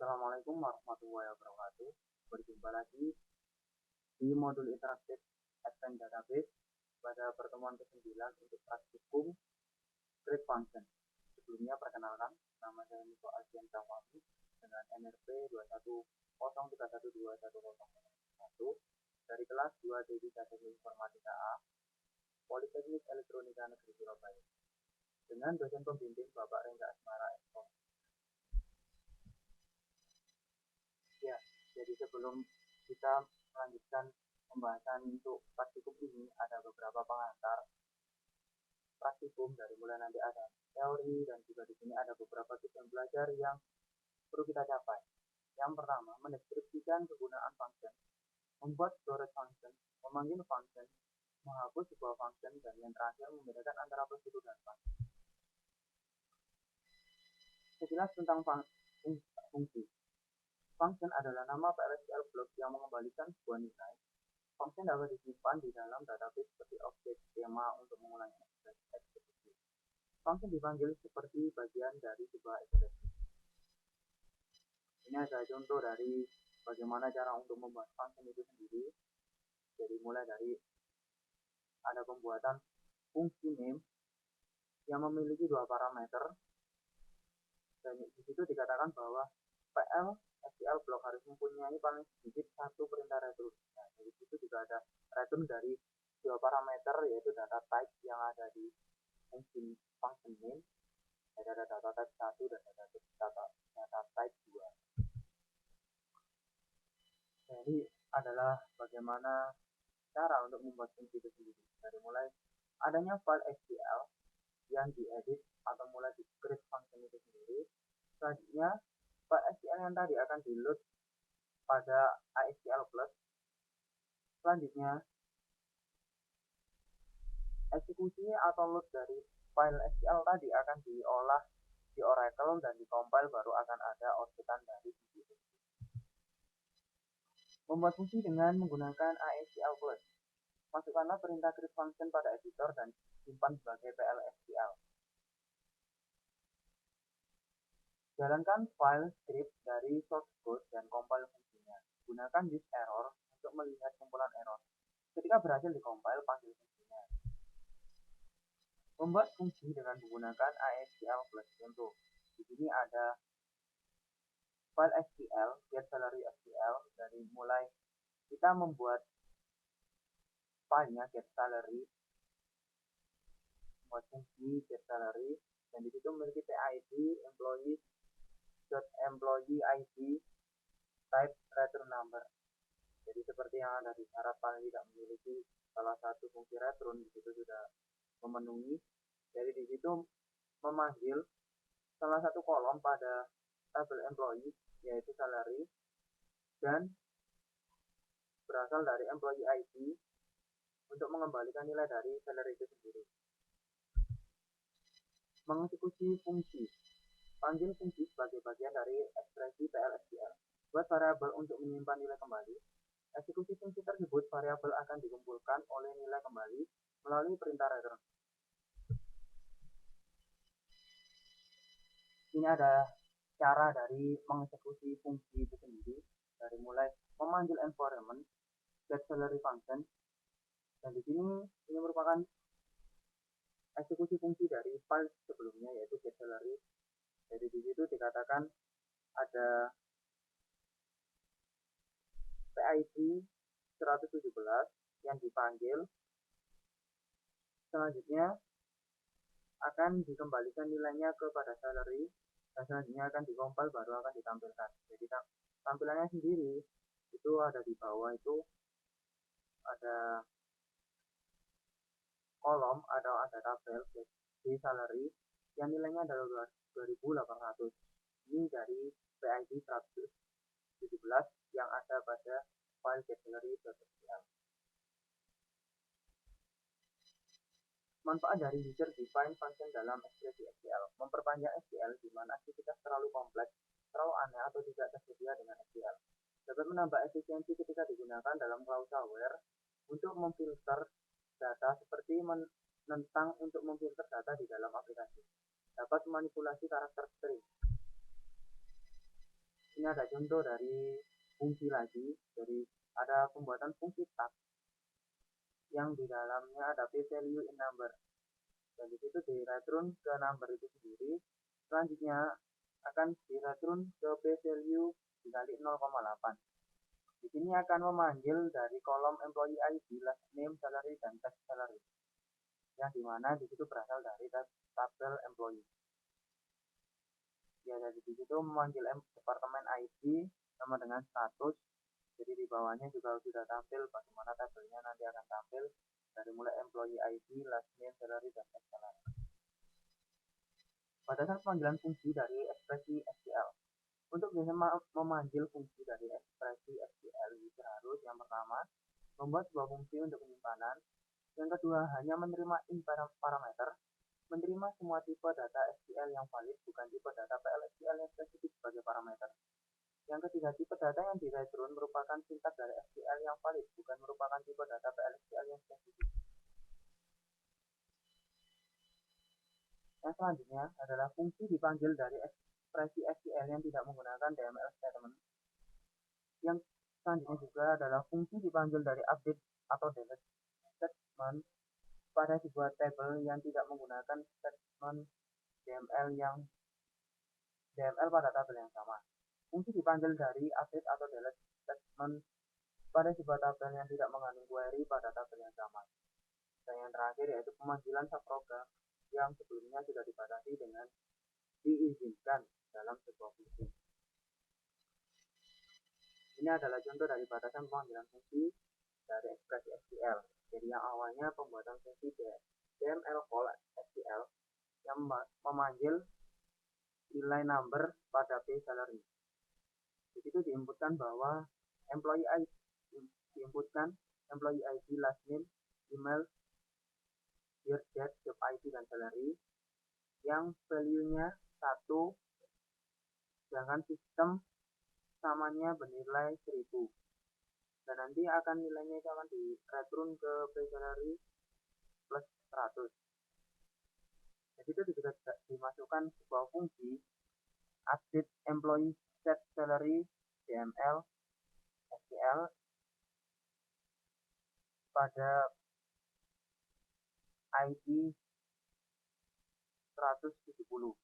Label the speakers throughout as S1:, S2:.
S1: Assalamualaikum warahmatullahi wabarakatuh. Berjumpa lagi di modul interaktif Advanced Database pada pertemuan ke-9 untuk praktikum Create Function. Sebelumnya perkenalkan, nama saya Niko Alfian Tawami dengan NRP 21031211001 dari kelas 2 D Teknik Informatika A, Politeknik Elektronika Negeri Surabaya, dengan dosen pembimbing Bapak Rengga Asmara Eko. Ya, jadi sebelum kita melanjutkan pembahasan untuk praktikum ini, ada beberapa pengantar praktikum. Dari mulai nanti ada teori dan juga di sini ada beberapa tujuan belajar yang perlu kita capai. Yang pertama, mendeskripsikan kegunaan function, membuat storage function, memanggil function, menghapus sebuah function, dan yang terakhir membedakan antara prosedur dan function. Sekilas tentang fungsi. Function adalah nama PLSQL block yang mengembalikan sebuah nilai. Function dapat disimpan di dalam database seperti objek skema untuk mengulangi eksekusi. Function dipanggil seperti bagian dari sebuah ekspresi. Ini ada contoh dari bagaimana cara untuk membuat function itu sendiri. Jadi mulai dari ada pembuatan fungsi name yang memiliki dua parameter, dan di situ dikatakan bahwa PL SQL block harus mempunyai paling sedikit satu perintah return. Nah, dari situ juga ada return dari dua parameter, yaitu data type yang ada di fungsi function name, ada data type 1 dan data type 2. Jadi adalah bagaimana cara untuk membuat fungsi itu sendiri. Dari mulai adanya file SQL yang diedit atau mulai di create function itu sendiri. Selanjutnya file SQL yang tadi akan di load pada ASQL Plus. Selanjutnya eksekusi atau load dari file SQL tadi akan diolah di Oracle dan dikompil, baru akan ada outputan dari fungsi itu. Membuat fungsi dengan menggunakan ASQL Plus. Masukkanlah perintah create function pada editor dan simpan sebagai PLSQL. Jalankan file script dari source code dan compile fungsinya. Gunakan this error untuk melihat kumpulan error. Ketika berhasil dikompil, panggil fungsinya. Membuat fungsi dengan menggunakan ASQL Plus. Contoh, di sini ada file SQL, get salary SQL. Dari mulai kita membuat filenya get salary, membuat fungsi get salary, dan di situ memiliki PID employee ID type return number. Jadi seperti yang ada di syarat paling tidak memiliki salah satu fungsi return, di situ sudah memenuhi. Jadi di situ memanggil salah satu kolom pada tabel employee, yaitu salary, dan berasal dari employee ID untuk mengembalikan nilai dari salary itu sendiri. Mengeksekusi fungsi. Panggil fungsi sebagai bagian dari ekspresi PLSQL. Buat variabel untuk menyimpan nilai kembali. Eksekusi fungsi tersebut, variabel akan dikumpulkan oleh nilai kembali melalui perintah return. Ini ada cara dari mengeksekusi fungsi itu sendiri. Dari mulai memanggil environment, get salary function, dan di sini ini merupakan eksekusi fungsi dari file sebelumnya, yaitu get salary. Jadi di situ dikatakan ada PID 117 yang dipanggil. Selanjutnya akan dikembalikan nilainya kepada salary, dan selanjutnya akan dikompil, baru akan ditampilkan. Jadi tampilannya sendiri itu ada di bawah, itu ada kolom atau ada tabel di salary yang nilainya adalah 2800. Ini dari PID 117 yang ada pada file getSalary.sql. Manfaat dari user define function dalam ekspresi SQL. Memperpanjang SQL di mana aktivitas terlalu kompleks, terlalu aneh, atau tidak tersedia dengan SQL. Dapat menambah efisiensi ketika digunakan dalam klausal where untuk memfilter data, seperti menentang untuk memfilter data di dalam aplikasi. Dapat memanipulasi karakter string. Ini ada contoh dari fungsi lagi, jadi ada pembuatan fungsi tag yang di dalamnya ada p-value in number. Dan di situ di-return ke number itu sendiri. Selanjutnya akan di-return ke p-value dikali 0,8. Di sini akan memanggil dari kolom employee ID, last name, salary, dan tax salary. Yang dimana di situ berasal dari tabel employee. Ya, jadi di situ memanggil departemen ID sama dengan status. Jadi di bawahnya juga sudah tampil bagaimana tabelnya nanti akan tampil dari mulai employee ID, last name, salary, dan tax salary. Pada saat pemanggilan fungsi dari ekspresi SQL, untuk bisa memanggil fungsi dari ekspresi SQL user harus yang pertama membuat sebuah fungsi untuk penyimpanan, yang kedua hanya menerima in parameter, menerima semua tipe data SQL yang valid, bukan tipe data PL/SQL yang spesifik sebagai parameter. Yang ketiga, tipe data yang di-return merupakan sintaks dari SQL yang valid, bukan merupakan tipe data PL/SQL yang spesifik. Yang selanjutnya adalah fungsi dipanggil dari ekspresi SQL yang tidak menggunakan DML statement. Yang selanjutnya juga adalah fungsi dipanggil dari update atau delete statement pada sebuah tabel yang tidak menggunakan statement DML pada tabel yang sama. Fungsi dipanggil dari update atau delete statement pada sebuah tabel yang tidak mengandung query pada tabel yang sama. Dan yang terakhir yaitu pemanggilan subprogram yang sebelumnya sudah dibatasi dengan diizinkan dalam sebuah fungsi. Ini adalah contoh dari batasan pemanggilan fungsi dari ekspresi SQL. Jadi yang awalnya pembuatan fungsi DML call SQL yang memanggil nilai number pada p salary. Di situ diinputkan bahwa employee ID last name, email, year, date, job ID, dan salary yang value-nya 1, sedangkan sistem samanya bernilai 1000. Dan nanti akan nilainya itu akan di-return ke pay salary plus 100. Jadi itu juga dimasukkan sebuah fungsi update employee set salary DML SQL pada ID 170.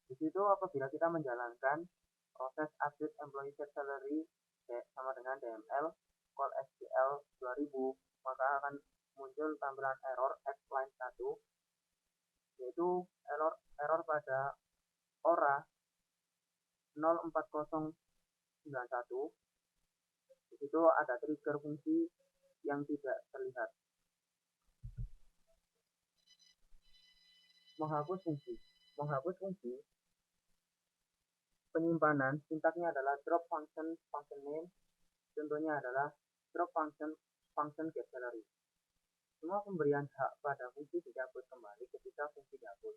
S1: Di situ apabila kita menjalankan proses update employee set salary sama dengan DML call SQL 2000, maka akan muncul tampilan error at line 1, yaitu error pada ORA 04091. Di situ ada trigger fungsi yang tidak terlihat. Menghapus fungsi penyimpanan, sintaknya adalah drop function name. Contohnya adalah drop function get salary. Semua pemberian hak pada fungsi dicabut kembali ketika fungsi dihapus.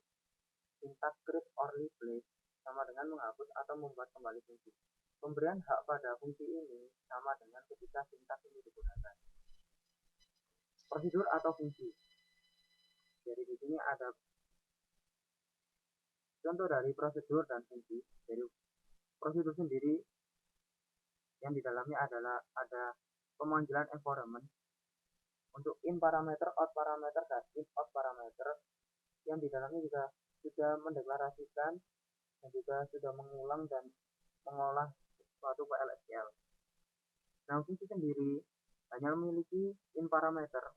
S1: Sintak create or replace sama dengan menghapus atau membuat kembali fungsi. Pemberian hak pada fungsi ini sama dengan ketika sintak ini digunakan. Prosedur atau fungsi. Jadi di sini ada contoh dari prosedur dan fungsi. Jadi prosedur sendiri yang di dalamnya adalah ada pemanggilan environment untuk in parameter, out parameter, dan in out parameter yang di dalamnya juga sudah mendeklarasikan dan juga sudah mengulang dan mengolah suatu PL/SQL. Nah, fungsi sendiri hanya memiliki in parameter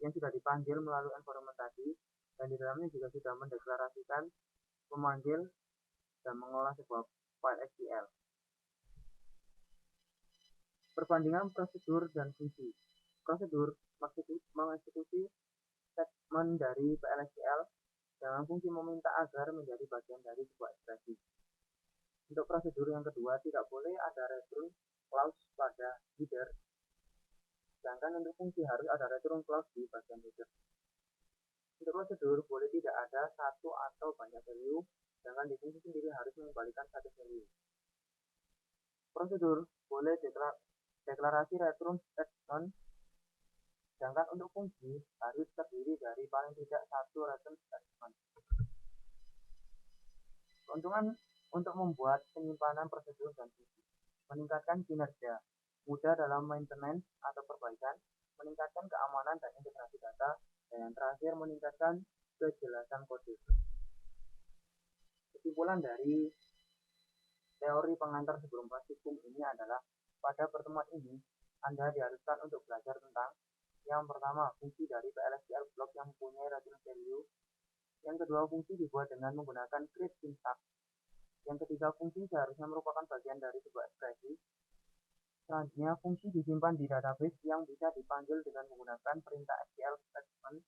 S1: yang sudah dipanggil melalui environment tadi, dan di dalamnya juga sudah mendeklarasikan memanggil dan mengolah sebuah file SQL. Perbandingan prosedur dan fungsi. Prosedur mengeksekusi statement dari PL/SQL dengan fungsi meminta agar menjadi bagian dari sebuah ekspresi. Untuk prosedur yang kedua, tidak boleh ada return clause pada header, sedangkan untuk fungsi harus ada return clause di bagian header. Untuk prosedur boleh tidak ada satu atau banyak value, sedangkan di fungsi sendiri harus mengembalikan satu value. Prosedur boleh deklarasi return statement, sedangkan untuk fungsi harus terdiri dari paling tidak satu return statement. Keuntungan untuk membuat penyimpanan prosedur dan fungsi, meningkatkan kinerja, mudah dalam maintenance atau perbaikan, meningkatkan keamanan dan integrasi data, dan yang terakhir meningkatkan kejelasan kode. Kesimpulan dari teori pengantar sebelum praktikum ini adalah pada pertemuan ini Anda diharuskan untuk belajar tentang yang pertama, fungsi dari PLSQL block yang mempunyai return value. Yang kedua, fungsi dibuat dengan menggunakan create syntax. Yang ketiga, fungsi seharusnya merupakan bagian dari sebuah ekspresi. Selanjutnya, fungsi disimpan di database yang bisa dipanggil dengan menggunakan perintah SQL statement.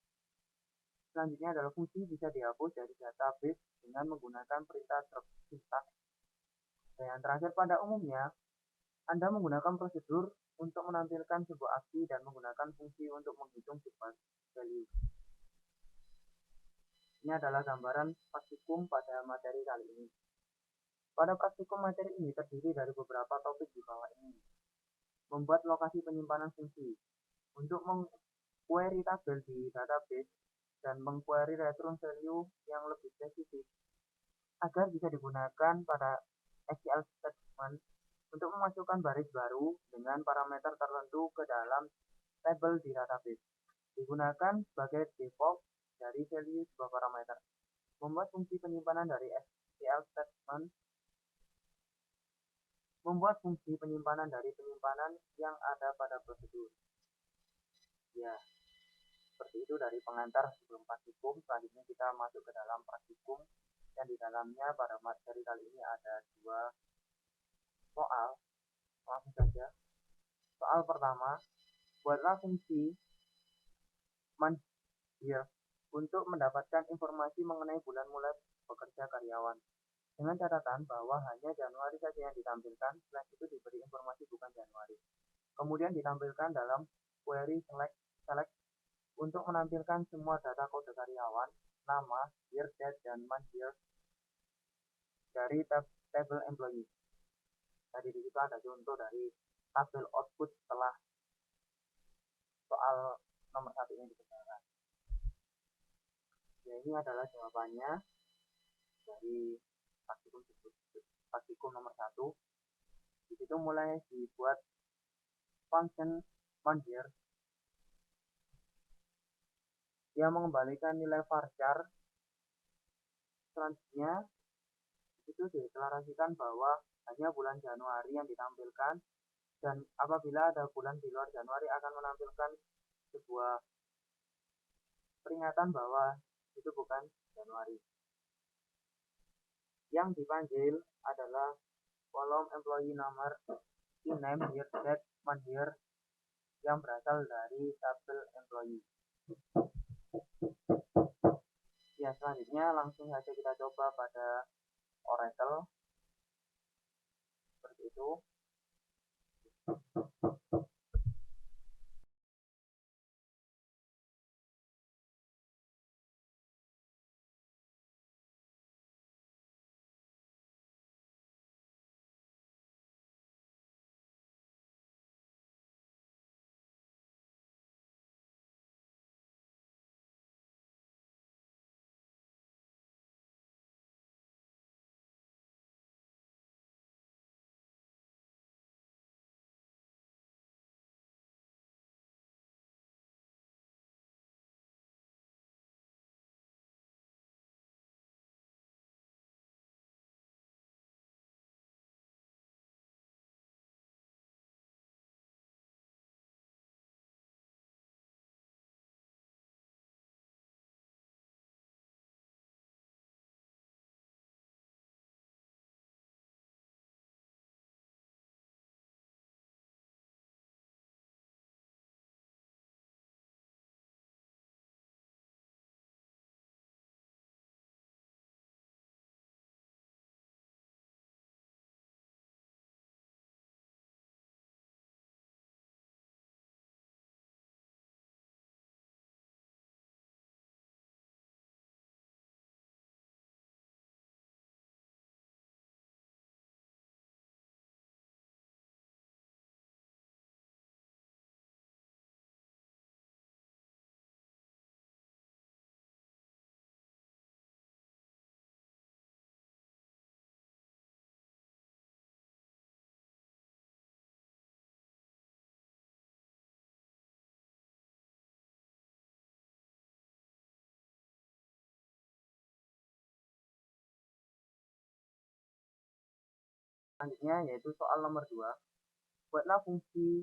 S1: Selanjutnya adalah fungsi bisa dihapus dari database dengan menggunakan perintah drop syntax. Dan yang terakhir, pada umumnya, Anda menggunakan prosedur untuk menampilkan sebuah aksi dan menggunakan fungsi untuk menghitung sebuah value. Ini adalah gambaran praktikum pada materi kali ini. Pada praktikum materi ini terdiri dari beberapa topik di bawah ini. Membuat lokasi penyimpanan fungsi. Untuk mengquery tabel di database dan mengquery return value yang lebih spesifik agar bisa digunakan pada SQL statement untuk memasukkan baris baru dengan parameter tertentu ke dalam tabel di database. Digunakan sebagai default dari value sebuah parameter. Membuat fungsi penyimpanan dari SQL statement. Membuat fungsi penyimpanan dari penyimpanan yang ada pada prosedur. Ya, seperti itu dari pengantar sebelum praktikum. Selanjutnya kita masuk ke dalam praktikum. Dan di dalamnya pada materi kali ini ada dua soal. Langsung saja. Soal pertama, buatlah fungsi month-year untuk mendapatkan informasi mengenai bulan mulai bekerja karyawan. Dengan catatan bahwa hanya Januari saja yang ditampilkan, selain itu diberi informasi bukan Januari. Kemudian ditampilkan dalam query select untuk menampilkan semua data kode karyawan, nama, year, date, dan month year dari tabel employee. Tadi di situ ada contoh dari tabel output setelah soal nomor 1 ini dikerjakan. Ya, ini adalah jawabannya dari praktikum nomor 1. Di situ mulai dibuat function month year yang mengembalikan nilai varchar. Selanjutnya itu dideklarasikan bahwa hanya bulan Januari yang ditampilkan, dan apabila ada bulan di luar Januari akan menampilkan sebuah peringatan bahwa itu bukan Januari. Yang dipanggil adalah kolom employee number, name, year, date, month year yang berasal dari tabel employee. Ya, selanjutnya langsung saja kita coba pada Oracle. Seperti itu. Selanjutnya yaitu soal nomor 2. Buatlah fungsi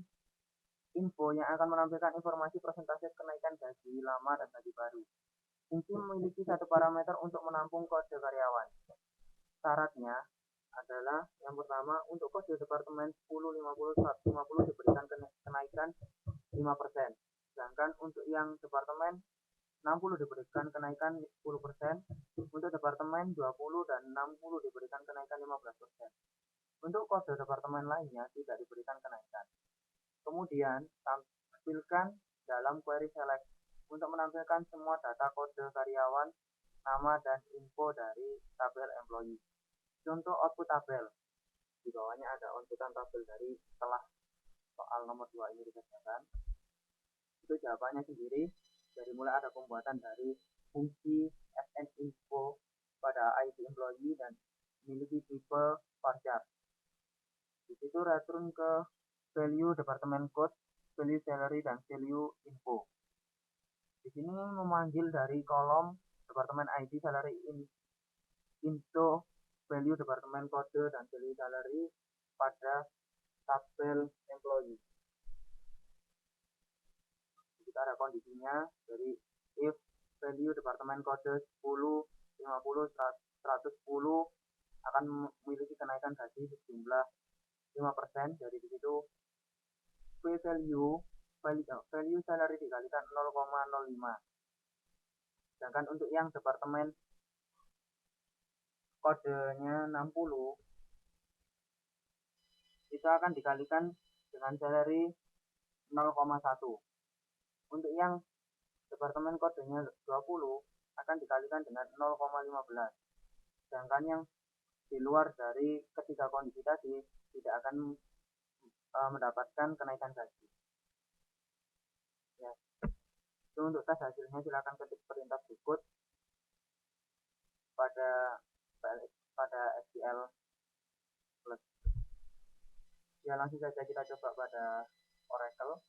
S1: info yang akan menampilkan informasi persentase kenaikan gaji lama dan gaji baru. Fungsi memiliki satu parameter untuk menampung kode karyawan. Syaratnya adalah yang pertama, untuk kode departemen 10, 50, 150 diberikan kenaikan 5%. Sedangkan untuk yang departemen 60 diberikan kenaikan 10%, untuk departemen 20 dan 60 diberikan kenaikan 15%. Untuk kode departemen lainnya tidak diberikan kenaikan. Kemudian, tampilkan dalam query select untuk menampilkan semua data kode karyawan, nama dan info dari tabel employee. Contoh output tabel. Di bawahnya ada outputan tabel dari setelah soal nomor 2 ini dikerjakan. Itu jawabannya sendiri. Dari mulai ada pembuatan dari fungsi fn info pada ID employee dan memiliki tipe varchar. Di situ return ke value departemen code, value salary, dan value info. Di sini memanggil dari kolom departemen ID, salary, info, value departemen kode, dan value salary pada tabel employee. Kita ada kondisinya dari if value departemen kode 10, 50, 110 akan memiliki kenaikan gaji sejumlah 5%. Dari situ value salary dikalikan 0,05. Sedangkan untuk yang departemen kodenya 60 itu akan dikalikan dengan salary 0,1. Untuk yang departemen kodenya 20 akan dikalikan dengan 0,15. Sedangkan yang di luar dari ketiga kondisi tadi tidak akan mendapatkan kenaikan gaji. Ya. Itu untuk tes hasilnya silakan ketik perintah berikut pada SQL Plus. Ya, langsung saja kita coba pada Oracle.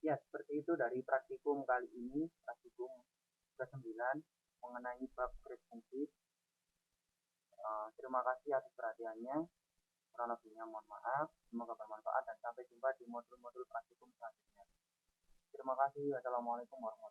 S1: Ya, seperti itu dari praktikum kali ini, praktikum ke-9 mengenai bab kredit fungsi. Terima kasih atas perhatiannya. Kurang lebihnya mohon maaf. Semoga bermanfaat dan sampai jumpa di modul-modul praktikum selanjutnya. Terima kasih. Wassalamualaikum warahmatullahi wabarakatuh.